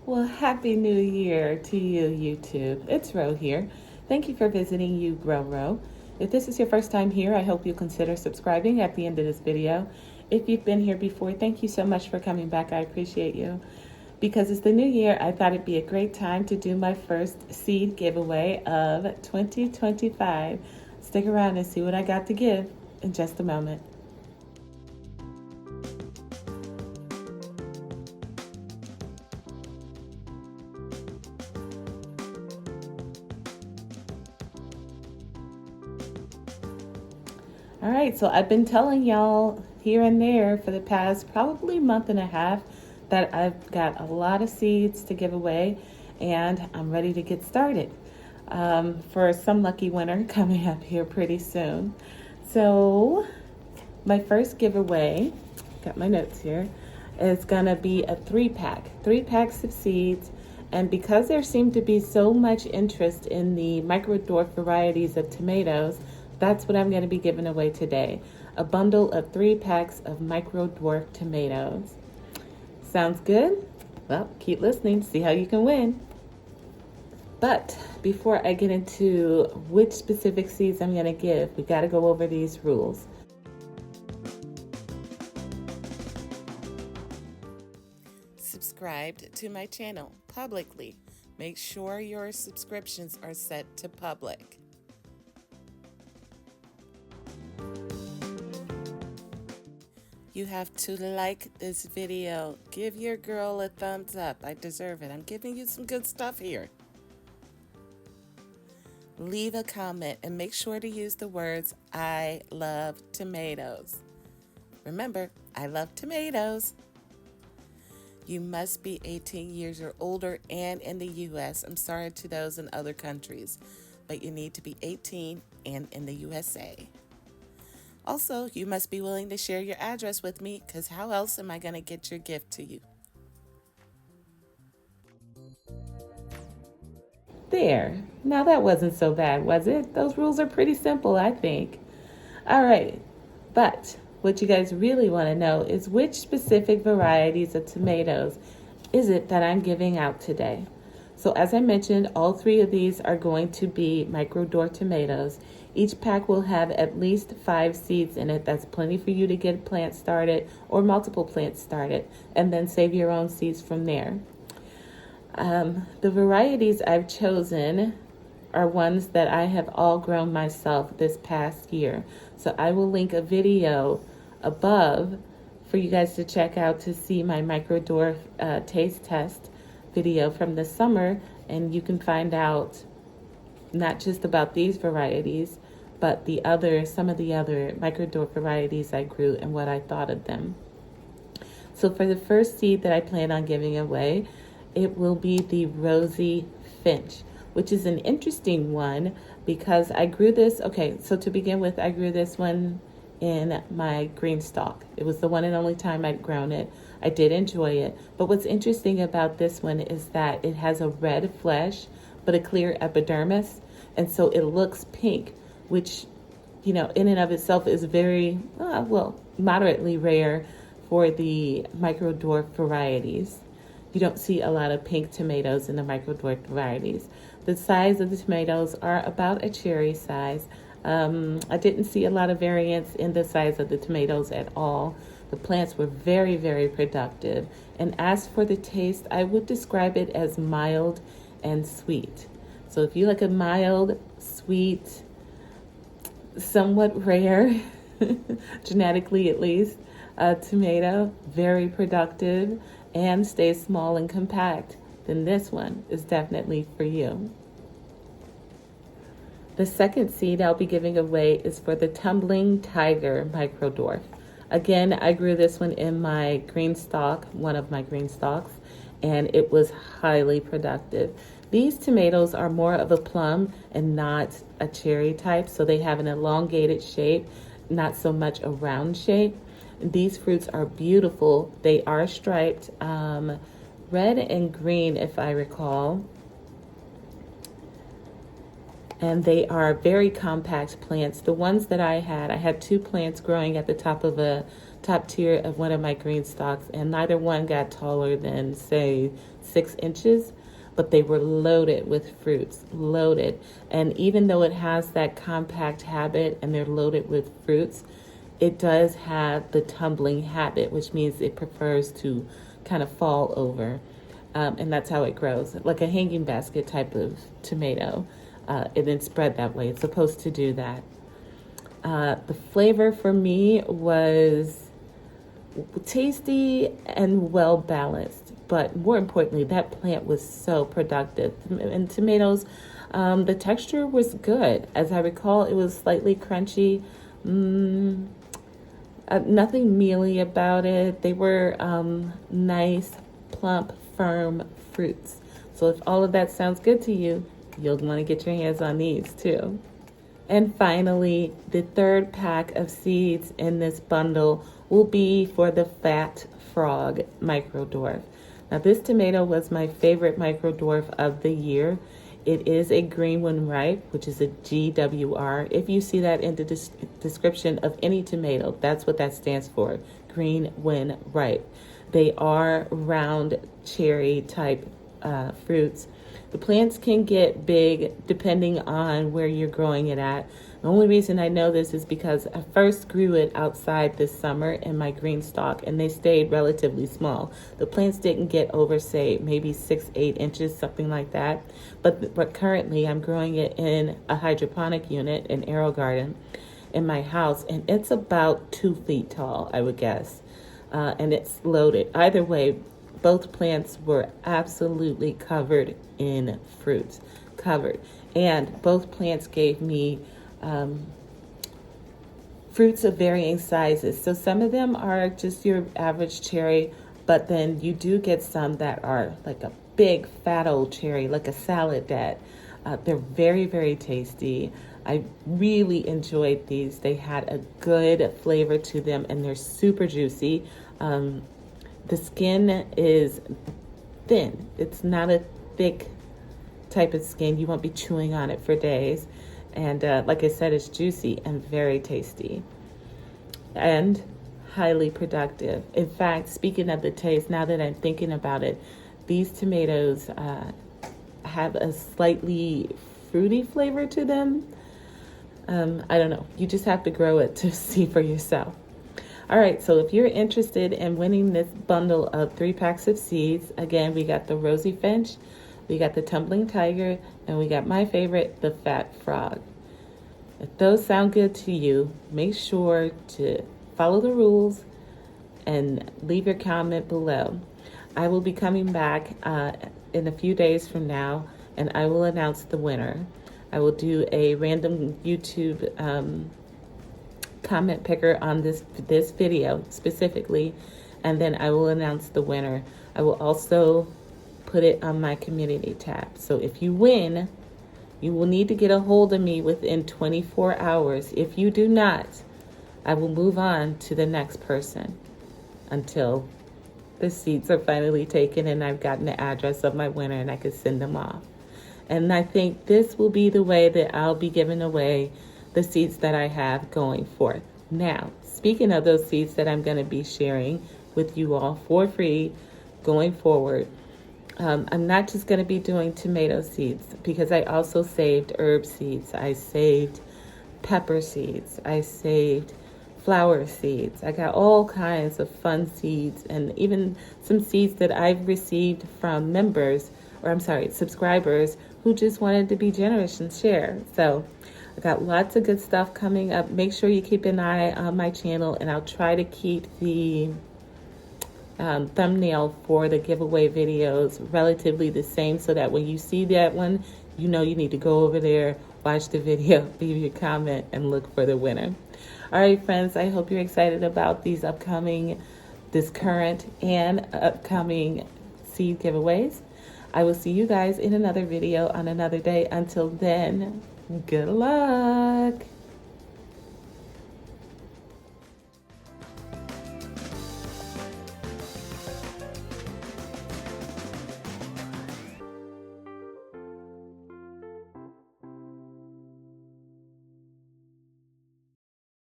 Well, Happy New Year to you, YouTube. It's Ro here. Thank you for visiting You Grow Ro. If this is your first time here, I hope you'll consider subscribing at the end of this video. If you've been here before, thank you so much for coming back. I appreciate you. Because it's the new year, I thought it'd be a great time to do my first seed giveaway of 2025. Stick around and see what I got to give in just a moment. All right, so I've been telling y'all here and there for the past probably month and a half that I've got a lot of seeds to give away and I'm ready to get started for some lucky winner coming up here pretty soon. So my first giveaway, got my notes here, is gonna be a three packs of seeds. And because there seemed to be so much interest in the micro dwarf varieties of tomatoes, that's what I'm going to be giving away today. A bundle of 3 packs of micro dwarf tomatoes. Sounds good? Well, keep listening to see how you can win. But before I get into which specific seeds I'm going to give, we got to go over these rules. Subscribed to my channel publicly. Make sure your subscriptions are set to public. You have to like this video. Give your girl a thumbs up. I deserve it. I'm giving you some good stuff here. Leave a comment and make sure to use the words, I love tomatoes. Remember, I love tomatoes. You must be 18 years or older and in the U.S. I'm sorry to those in other countries, but you need to be 18 and in the USA. Also, you must be willing to share your address with me, because how else am I going to get your gift to you? There. Now that wasn't so bad, was it? Those rules are pretty simple, I think. All right. But what you guys really want to know is which specific varieties of tomatoes is it that I'm giving out today? So as I mentioned, all 3 of these are going to be micro dwarf tomatoes. Each pack will have at least 5 seeds in it. That's plenty for you to get a plant started or multiple plants started, and then save your own seeds from there. The varieties I've chosen are ones that I have all grown myself this past year. So I will link a video above for you guys to check out to see my micro dwarf taste test video from the summer, and you can find out not just about these varieties, but some of the other micro dwarf varieties I grew and what I thought of them. So for the first seed that I plan on giving away, it will be the Rosy Finch, which is an interesting one because I grew this. Okay, so to begin with, I grew this one in my green stalk. It was the one and only time I'd grown it. I did enjoy it. But what's interesting about this one is that it has a red flesh, but a clear epidermis. And so it looks pink, which, in and of itself is very, moderately rare for the micro dwarf varieties. You don't see a lot of pink tomatoes in the micro dwarf varieties. The size of the tomatoes are about a cherry size. I didn't see a lot of variance in the size of the tomatoes at all. The plants were very, very productive. And as for the taste, I would describe it as mild and sweet. So if you like a mild, sweet, somewhat rare, genetically at least, tomato, very productive, and stays small and compact, then this one is definitely for you. The second seed I'll be giving away is for the Tumbling Tiger micro dwarf. Again, I grew this one in my green stalk, one of my green stalks, and it was highly productive. These tomatoes are more of a plum and not a cherry type, so they have an elongated shape, not so much a round shape. These fruits are beautiful. They are striped, red and green, if I recall. And they are very compact plants. The ones that I had 2 plants growing at the top of a top tier of one of my green stalks, and neither one got taller than, say, 6 inches, but they were loaded with fruits, loaded. And even though it has that compact habit and they're loaded with fruits, it does have the tumbling habit, which means it prefers to kind of fall over. And that's how it grows, like a hanging basket type of tomato. And then spread that way. It's supposed to do that. The flavor for me was tasty and well balanced, but more importantly, that plant was so productive. And tomatoes, the texture was good. As I recall, it was slightly crunchy. Nothing mealy about it. They were nice, plump, firm fruits. So if all of that sounds good to you, you'll want to get your hands on these too. And finally, the third pack of seeds in this bundle will be for the Fat Frog micro dwarf. Now, this tomato was my favorite micro dwarf of the year. It is a green when ripe, which is a GWR. If you see that in the description of any tomato, that's what that stands for, green when ripe. They are round cherry type fruits. The plants can get big depending on where you're growing it at. The only reason I know this is because I first grew it outside this summer in my green stalk, and they stayed relatively small. The plants didn't get over, say, maybe 6-8 inches, something like that. But currently I'm growing it in a hydroponic unit, an aero garden, in my house, and it's about 2 feet tall, I would guess. And it's loaded. Either way, both plants were absolutely covered in fruits, covered. And both plants gave me fruits of varying sizes. So some of them are just your average cherry, but then you do get some that are like a big fat old cherry, like a salad that they're very, very tasty. I really enjoyed these. They had a good flavor to them, and they're super juicy. The skin is thin. It's not a thick type of skin. You won't be chewing on it for days. And like I said, it's juicy and very tasty and highly productive. In fact, speaking of the taste, now that I'm thinking about it, these tomatoes have a slightly fruity flavor to them. I don't know. You just have to grow it to see for yourself. All right, so if you're interested in winning this bundle of 3 packs of seeds, again, we got the Rosy Finch, we got the Tumbling Tiger, and we got my favorite, the Fat Frog. If those sound good to you, make sure to follow the rules and leave your comment below. I will be coming back in a few days from now, and I will announce the winner. I will do a random YouTube comment picker on this video specifically, and then I will announce the winner. I will also put it on my community tab. So if you win, you will need to get a hold of me within 24 hours. If you do not, I will move on to the next person until the seats are finally taken and I've gotten the address of my winner and I can send them off. And I think this will be the way that I'll be giving away the seeds that I have going forth. Now, speaking of those seeds that I'm going to be sharing with you all for free going forward, I'm not just going to be doing tomato seeds, because I also saved herb seeds. I saved pepper seeds. I saved flower seeds. I got all kinds of fun seeds, and even some seeds that I've received from subscribers who just wanted to be generous and share. So I got lots of good stuff coming up. Make sure you keep an eye on my channel, and I'll try to keep the thumbnail for the giveaway videos relatively the same, so that when you see that one, you know you need to go over there, watch the video, leave your comment, and look for the winner. All right, friends, I hope you're excited about this current and upcoming seed giveaways. I will see you guys in another video on another day. Until then, good luck.